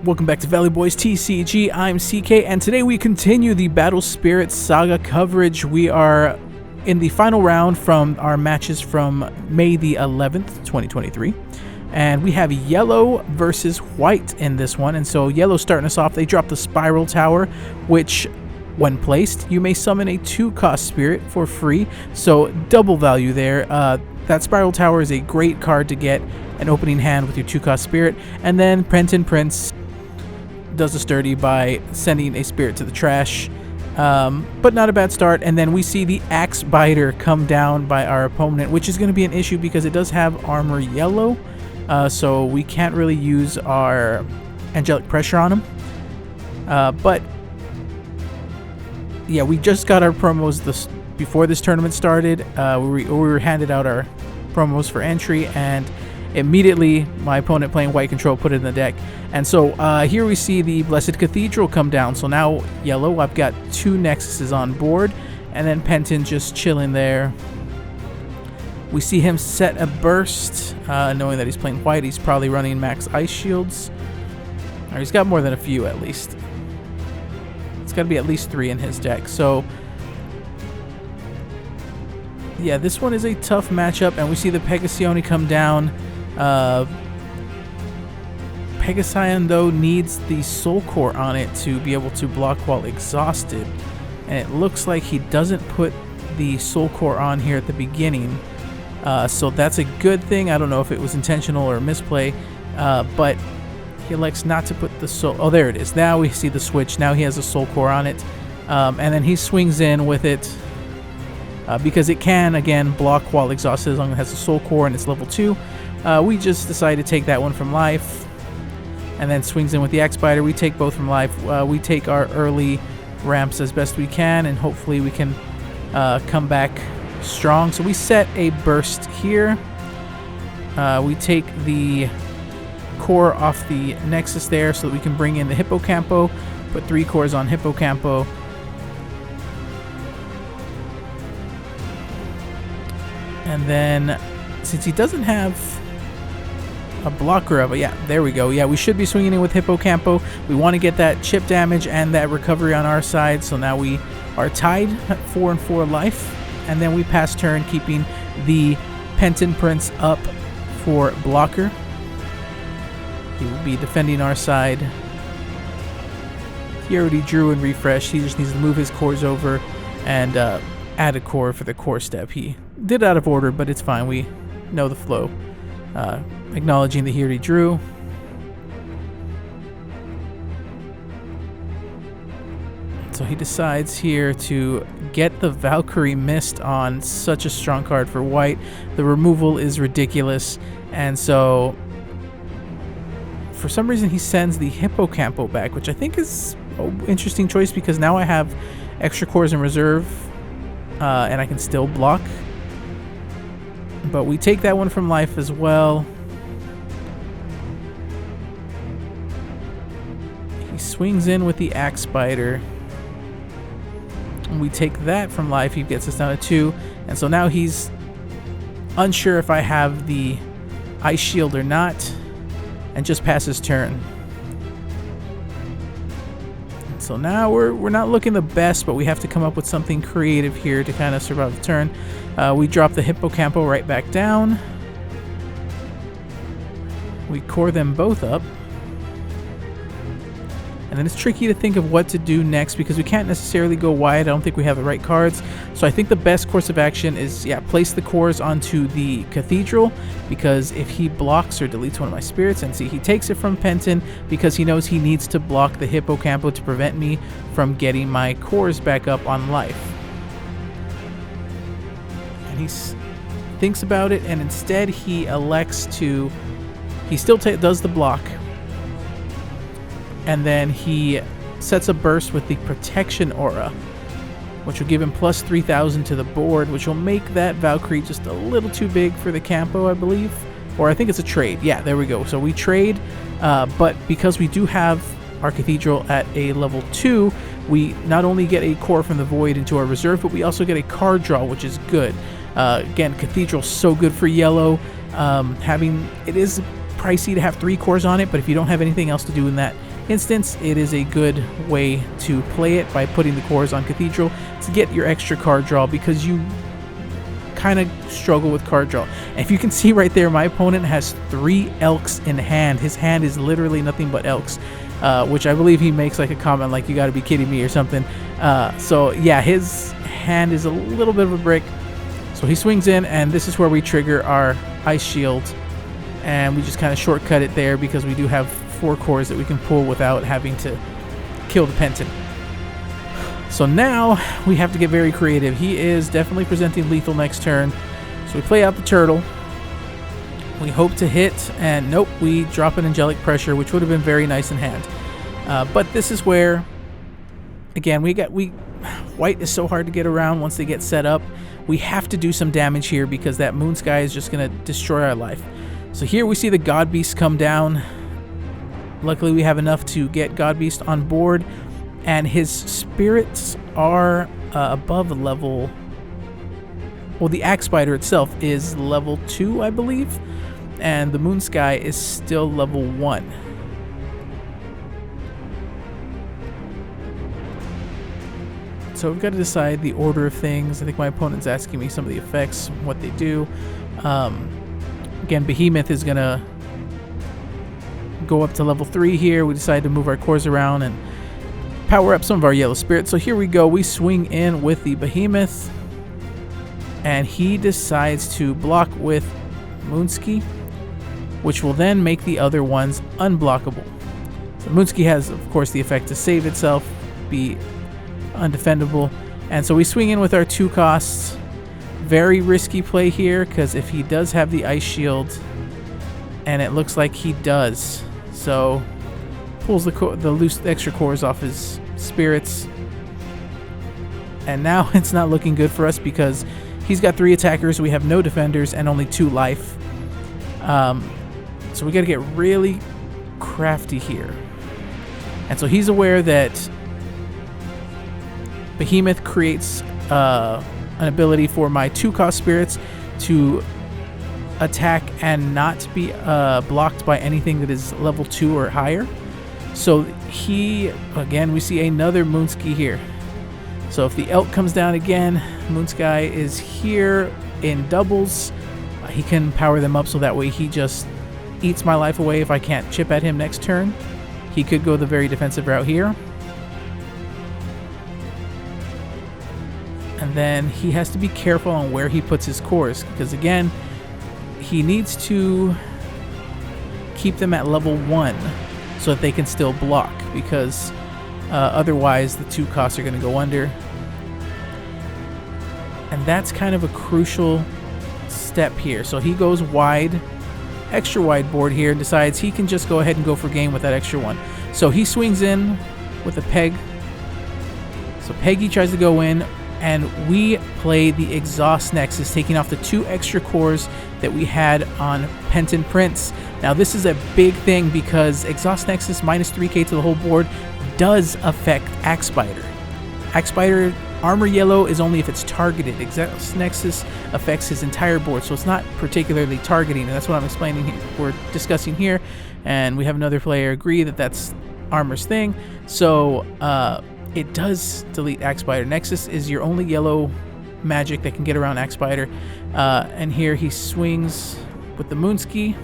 Welcome back to Valley Boys TCG. I'm CK, and today we continue the Battle Spirits Saga coverage. We are in the final round from our matches from May the 11th, 2023. And we have yellow versus white in this one. And so yellow starting us off, they drop the Spiral Tower, which when placed, you may summon a 2-cost spirit for free. So double value there. That Spiral Tower is a great card to get an opening hand with your 2-cost spirit. And then Penton Prince does a sturdy by sending a spirit to the trash, but not a bad start. And then we see the Axe Biter come down by our opponent, which is going to be an issue because it does have armor yellow, so we can't really use our Angelic Pressure on him. But yeah, we just got our promos before this tournament started. We were handed out our promos for entry, and immediately my opponent playing white control put it in the deck. And so here we see the Blessed Cathedral come down. So now yellow, I've got 2 Nexuses on board, and then Penton just chilling there. We see him set a burst, knowing that he's playing white. He's probably running max ice shields, or he's got more than a few at least. It's got to be at least 3 in his deck. So yeah, this one is a tough matchup, and we see the Pegasione come down. Pegasione, though, needs the Soul Core on it to be able to block while exhausted, and it looks like he doesn't put the Soul Core on here at the beginning, so that's a good thing. I don't know if it was intentional or misplay, but he elects not to put the Soul... Oh, there it is. Now we see the switch. Now he has a Soul Core on it, and then he swings in with it. Because it can, again, block while exhausted as long as it has a Soul Core and it's level 2. We just decided to take that one from life. And then swings in with the Axe Biter. We take both from life. We take our early ramps as best we can, and hopefully we can come back strong. So we set a burst here. We take the core off the Nexus there so that we can bring in the Hippocampo. Put 3 cores on Hippocampo. And then, since he doesn't have a blocker of it, yeah, there we go. Yeah, we should be swinging in with Hippocampo. We want to get that chip damage and that recovery on our side. So now we are tied at 4 and 4 life. And then we pass turn, keeping the Penton Prince up for blocker. He will be defending our side. He already drew and refreshed. He just needs to move his cores over and add a core for the core step. He did out of order, but it's fine. We know the flow. Acknowledging that he already drew. So he decides here to get the Valkyrie Mist on such a strong card for white. The removal is ridiculous, and so for some reason he sends the Hippocampo back, which I think is an interesting choice because now I have extra cores in reserve, and I can still block. But we take that one from life as well. He swings in with the Axe Biter. And we take that from life. He gets us down to 2. And so now he's unsure if I have the Ice Shield or not, and just passes turn. So now we're not looking the best, but we have to come up with something creative here to kind of survive the turn. We drop the Hippocampo right back down. We core them both up. And then it's tricky to think of what to do next because we can't necessarily go wide. I don't think we have the right cards. So I think the best course of action is, yeah, place the cores onto the Cathedral, because if he blocks or deletes one of my spirits, and see, he takes it from Penton because he knows he needs to block the Hippocampo to prevent me from getting my cores back up on life. And he thinks about it, and instead he elects to... He still does the block. And then he sets a burst with the Protection Aura, which will give him plus 3,000 to the board, which will make that Valkyrie just a little too big for the Campo, I believe. Or I think it's a trade. Yeah, there we go. So we trade, but because we do have our Cathedral at a level 2, we not only get a core from the Void into our reserve, but we also get a card draw, which is good. Again, Cathedral's so good for yellow. It is pricey to have 3 cores on it, but if you don't have anything else to do in that instance, it is a good way to play it by putting the cores on Cathedral to get your extra card draw, because you kind of struggle with card draw. And if you can see right there, my opponent has 3 Elks in hand. His hand is literally nothing but Elks, which I believe he makes like a comment like, you got to be kidding me or something. So yeah, his hand is a little bit of a brick. So he swings in, and this is where we trigger our Ice Shield, and we just kind of shortcut it there because we do have 4 cores that we can pull without having to kill the Penton. So now we have to get very creative. He is definitely presenting lethal next turn. So we play out the turtle. We hope to hit, and nope, we drop an Angelic Pressure, which would have been very nice in hand. But this is where, again, white is so hard to get around once they get set up. We have to do some damage here because that Moon Sky is just going to destroy our life. So here we see the God Beast come down. Luckily we have enough to get God Beast on board, and his spirits are above level. Well, the Axe Spider itself is level 2, I believe, and the Moon Sky is still level 1. So we've got to decide the order of things. I think my opponent's asking me some of the effects, what they do. Again, Behemoth is going to go up to level 3 here. We decide to move our cores around and power up some of our yellow spirits. So here we go. We swing in with the Behemoth, and he decides to block with Moonski, which will then make the other ones unblockable. So Moonski has, of course, the effect to save itself, be undefendable, and so we swing in with our 2 costs. Very risky play here, because if he does have the Ice Shield, and it looks like he does, so pulls the loose extra cores off his spirits, and now it's not looking good for us because he's got 3 attackers, we have no defenders, and only 2 life. So we got to get really crafty here, and so he's aware that Behemoth creates an ability for my 2-cost spirits to attack and not be blocked by anything that is level 2 or higher. So he, again, we see another Moonski here. So if the Elk comes down again, Moonsky is here in doubles. He can power them up so that way he just eats my life away if I can't chip at him next turn. He could go the very defensive route here. And then he has to be careful on where he puts his cores, because again, he needs to keep them at level 1 so that they can still block, because otherwise the 2 costs are going to go under. And that's kind of a crucial step here. So he goes wide, extra wide board here, and decides he can just go ahead and go for game with that extra 1. So he swings in with a Peg. So Peggy tries to go in, and we play the Exhaust Nexus, taking off the 2 extra cores that we had on Penton Prince. Now this is a big thing because Exhaust Nexus minus 3k to the whole board does affect Axe Spider. Axe Spider armor yellow is only if it's targeted. Exhaust Nexus affects his entire board, so it's not particularly targeting, and that's what I'm explaining here. We're discussing here, and we have another player agree that that's armor's thing. So it does delete Axe Spider. Nexus is your only yellow magic that can get around Axe Spider. And here he swings with the Moonski.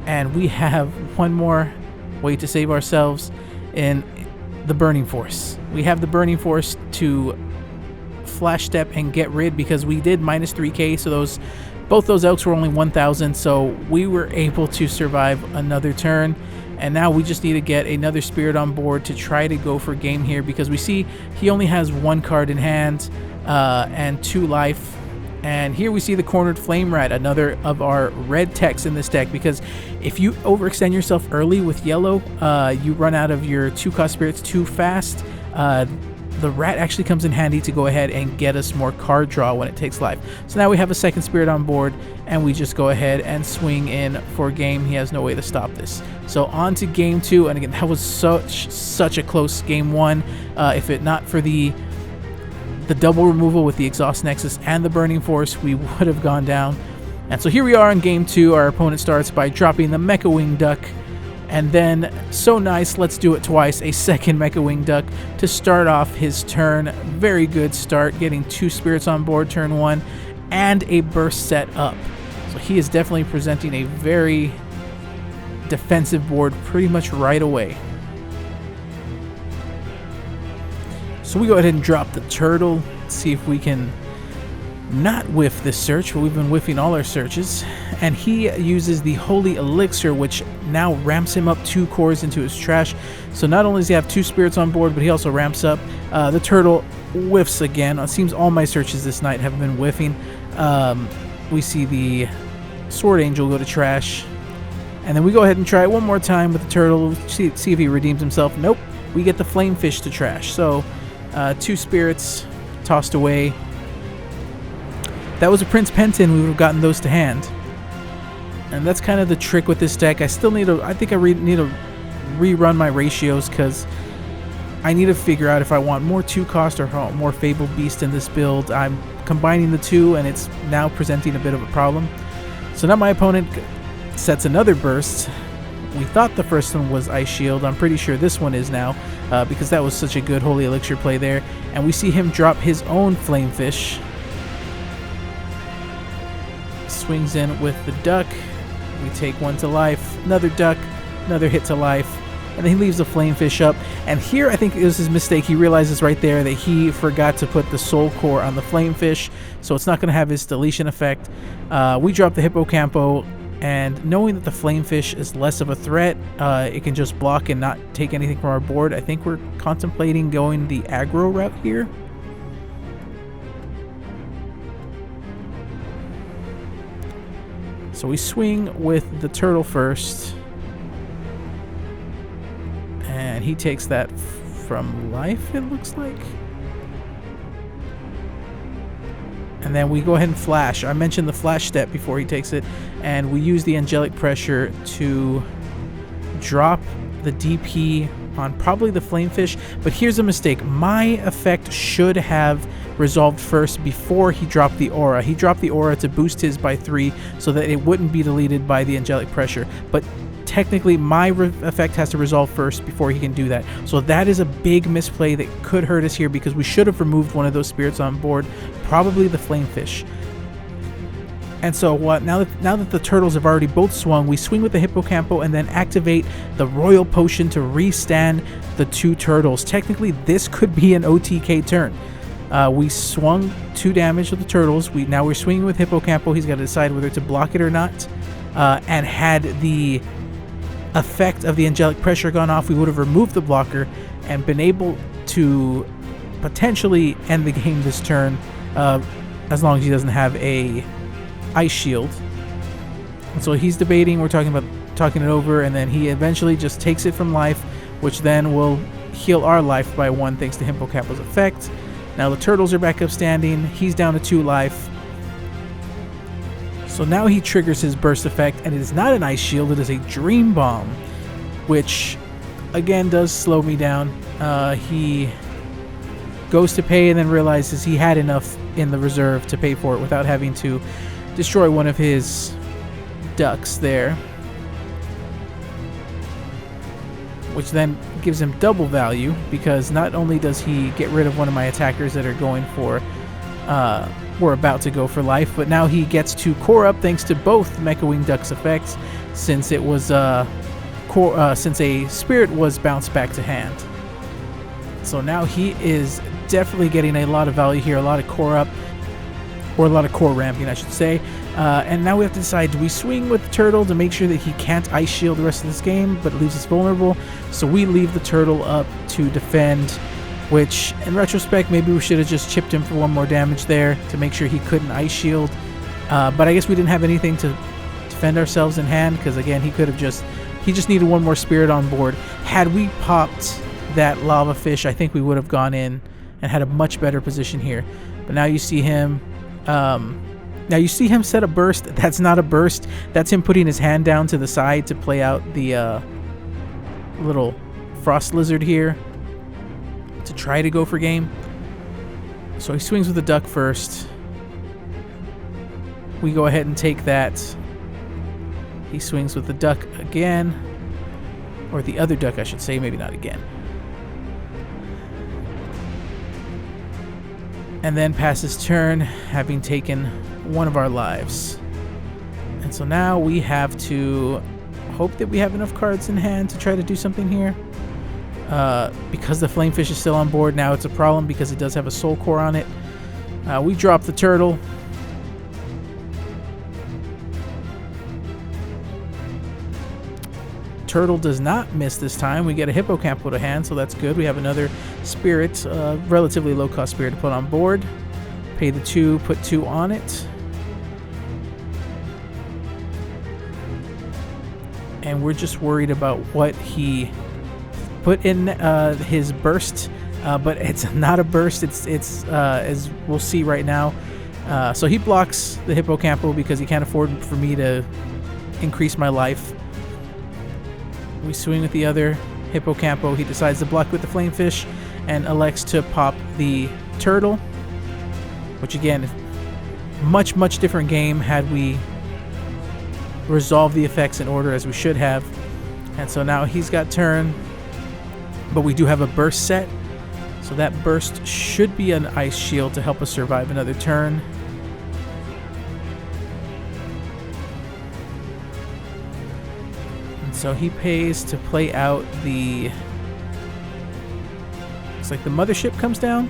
And we have one more way to save ourselves in the Burning Force. We have the Burning Force to flash step and get rid, because we did minus 3k, so both those Elks were only 1,000, so we were able to survive another turn. And now we just need to get another spirit on board to try to go for game here, because we see he only has 1 card in hand and 2 life. And here we see the Cornered Flame Rat, another of our red techs in this deck, because if you overextend yourself early with yellow, you run out of your 2-cost spirits too fast. The rat actually comes in handy to go ahead and get us more card draw when it takes life. So now we have a second spirit on board, and we just go ahead and swing in for game. He has no way to stop this. So on to game 2, and again, that was such a close game 1. If it not for the double removal with the Exhaust Nexus and the Burning Force, we would have gone down. And so here we are in game 2. Our opponent starts by dropping the Mecha Wing Duck, And then, so nice, let's do it twice, a second Mecha Wing Duck to start off his turn. Very good start, getting 2 spirits on board turn 1 and a burst set up. So he is definitely presenting a very defensive board pretty much right away. So we go ahead and drop the turtle, see if we can not whiff this search, but we've been whiffing all our searches. And he uses the Holy Elixir, which now ramps him up 2 cores into his trash. So not only does he have 2 spirits on board, but he also ramps up. The turtle whiffs again. It seems all my searches this night have been whiffing. We see the Sword Angel go to trash. And then we go ahead and try it one more time with the turtle, see if he redeems himself. Nope, we get the Flamefish to trash. So 2 spirits tossed away. That was a Prince Penton, we would have gotten those to hand. And that's kind of the trick with this deck. I still need to, I think I need to rerun my ratios, because I need to figure out if I want more 2 cost or more Fabled Beast in this build. I'm combining the 2 and it's now presenting a bit of a problem. So now my opponent sets another burst. We thought the first one was Ice Shield. I'm pretty sure this one is now, because that was such a good Holy Elixir play there. And we see him drop his own Flamefish. Swings in with the duck. We take 1 to life. Another duck. Another hit to life. And then he leaves the Flamefish up. And here I think it was his mistake. He realizes right there that he forgot to put the Soul Core on the Flamefish, so it's not going to have his deletion effect. We drop the Hippocampo, and knowing that the Flamefish is less of a threat, it can just block and not take anything from our board. I think we're contemplating going the aggro route here. So we swing with the turtle first. And he takes that from life, it looks like. And then we go ahead and flash. I mentioned the flash step before he takes it. And we use the Angelic Pressure to drop the DP on probably the Flamefish. But here's a mistake. My effect should have resolved first before he dropped the aura. He dropped the aura to boost his by 3 so that it wouldn't be deleted by the Angelic Pressure. But technically my effect has to resolve first before he can do that. So that is a big misplay that could hurt us here, because we should have removed one of those spirits on board, probably the Flamefish. And so now that the turtles have already both swung, we swing with the Hippocampo and then activate the Royal Potion to restand the 2 turtles. Technically this could be an OTK turn. We swung 2 damage with the turtles. Now we're swinging with Hippocampo. He's got to decide whether to block it or not. And had the effect of the Angelic Pressure gone off, we would have removed the blocker and been able to potentially end the game this turn, as long as he doesn't have a Ice Shield. And so he's debating, we're talking it over, and then he eventually just takes it from life, which then will heal our life by 1 thanks to Hippocampo's effect. Now the turtles are back up standing. He's down to 2 life. So now he triggers his burst effect, and it is not an Ice Shield, it is a Dream Bomb, which again does slow me down. He goes to pay and then realizes he had enough in the reserve to pay for it without having to destroy one of his ducks there, which then gives him double value, because not only does he get rid of one of my attackers that are going for were about to go for life, but now he gets to core up thanks to both Mecha Wing Duck's effects, since it was since a spirit was bounced back to hand. So now he is definitely getting a lot of value here, a lot of core up, or a lot of core ramping, I should say. And now we have to decide, do we swing with the turtle to make sure that he can't Ice Shield the rest of this game, but leaves us vulnerable? So we leave the turtle up to defend, which in retrospect maybe we should have just chipped him for 1 more damage there to make sure he couldn't Ice Shield. But I guess we didn't have anything to defend ourselves in hand, because again he just needed 1 more spirit on board. Had we popped that Lava Fish, I think we would have gone in and had a much better position here. But now you see him set a burst. That's not a burst. That's him putting his hand down to the side to play out the little Frost Lizard here to try to go for game. So he swings with the duck first. We go ahead and take that. He swings with the duck again. Or the other duck, I should say, maybe not again. And then passes turn, having taken one of our lives. And so now we have to hope that we have enough cards in hand to try to do something here. Because the flamefish is still on board, now it's a problem because it does have a soul core on it. We drop the turtle. Turtle does not miss this time. We get a hippocampo to hand, so that's good. We have another spirit, relatively low-cost spirit to put on board. Pay the 2, put 2 on it. And we're just worried about what he put in his burst, but it's not a burst. It's as we'll see right now. So he blocks the hippocampo because he can't afford for me to increase my life. We swing with the other hippocampo. He decides to block with the flamefish and elects to pop the turtle, which again, much different game had we resolved the effects in order as we should have. And so now he's got turn, but we do have a burst set, so that burst should be an ice shield to help us survive another turn. So he pays to play out the... Looks like the mothership comes down.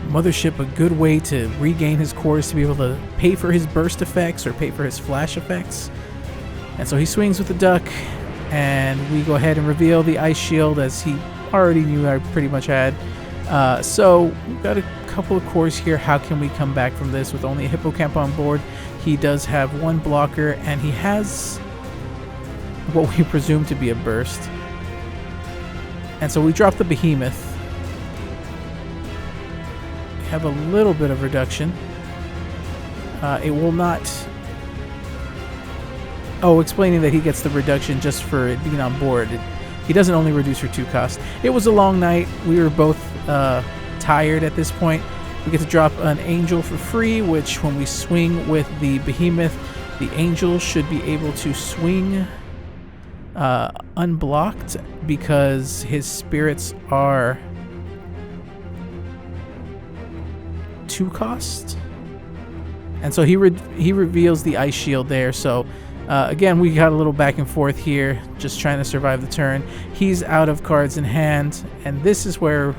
Mothership, a good way to regain his cores to be able to pay for his burst effects or pay for his flash effects. And so he swings with the duck, and we go ahead and reveal the ice shield as he already knew I pretty much had. So we've got a couple of cores here. How can we come back from this with only a hippocamp on board? He does have one blocker, and he has what we presume to be a burst. And so we drop the behemoth. We have a little bit of reduction. It will not... Oh, explaining that he gets the reduction just for it being on board. He doesn't only reduce for 2 cost. It was a long night. We were both tired at this point. We get to drop an angel for free, which when we swing with the behemoth, the angel should be able to swing unblocked because his spirits are 2 cost. And so he reveals the ice shield there. So again, we got a little back and forth here, just trying to survive the turn. He's out of cards in hand, and this is where...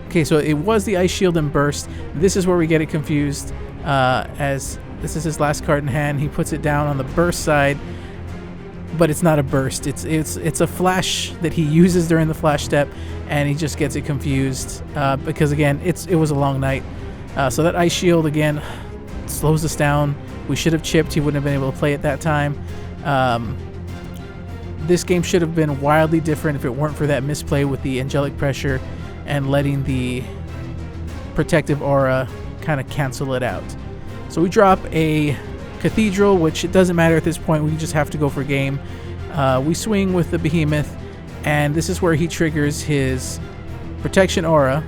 Okay, so it was the ice shield and burst. This is where we get it confused, as this is his last card in hand. He puts it down on the burst side, but it's not a burst. It's a flash that he uses during the flash step, and he just gets it confused because again, it was a long night. So that ice shield again slows us down. We should have chipped. He wouldn't have been able to play at that time. This game should have been wildly different if it weren't for that misplay with the angelic pressure and letting the protective aura kind of cancel it out. So we drop a cathedral, which it doesn't matter at this point. We just have to go for game. We swing with the behemoth, and this is where he triggers his protection aura,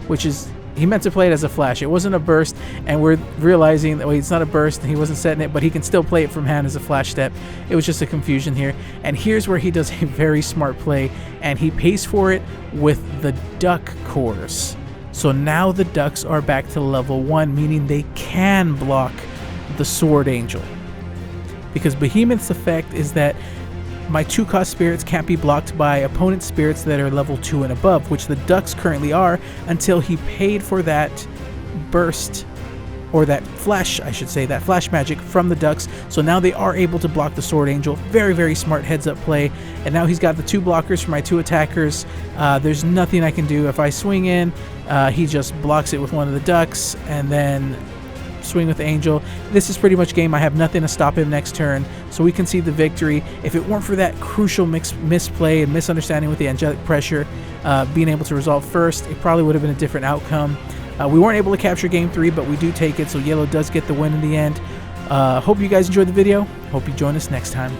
which is... He meant to play it as a flash. It wasn't a burst, and we're realizing that, wait, it's not a burst, and he wasn't setting it, but he can still play it from hand as a flash step. It was just a confusion here. And here's where he does a very smart play, and he pays for it with the duck cores. So now the ducks are back to level 1, meaning they can block the Sword Angel. Because Behemoth's effect is that my 2-cost spirits can't be blocked by opponent spirits that are level 2 and above, which the ducks currently are until he paid for that burst, or that flash, I should say, that flash magic from the ducks. So now they are able to block the Sword Angel. Very, very smart heads-up play. And now he's got the 2 blockers for my 2 attackers. There's nothing I can do. If I swing in, he just blocks it with one of the ducks, and then swing with the angel. This is pretty much game. I have nothing to stop him next turn, so we concede the victory. If it weren't for that crucial misplay and misunderstanding with the angelic pressure being able to resolve first, it probably would have been a different outcome. We weren't able to capture game 3, but we do take it, so yellow does get the win in the end. Hope you guys enjoyed the video. Hope you join us next time.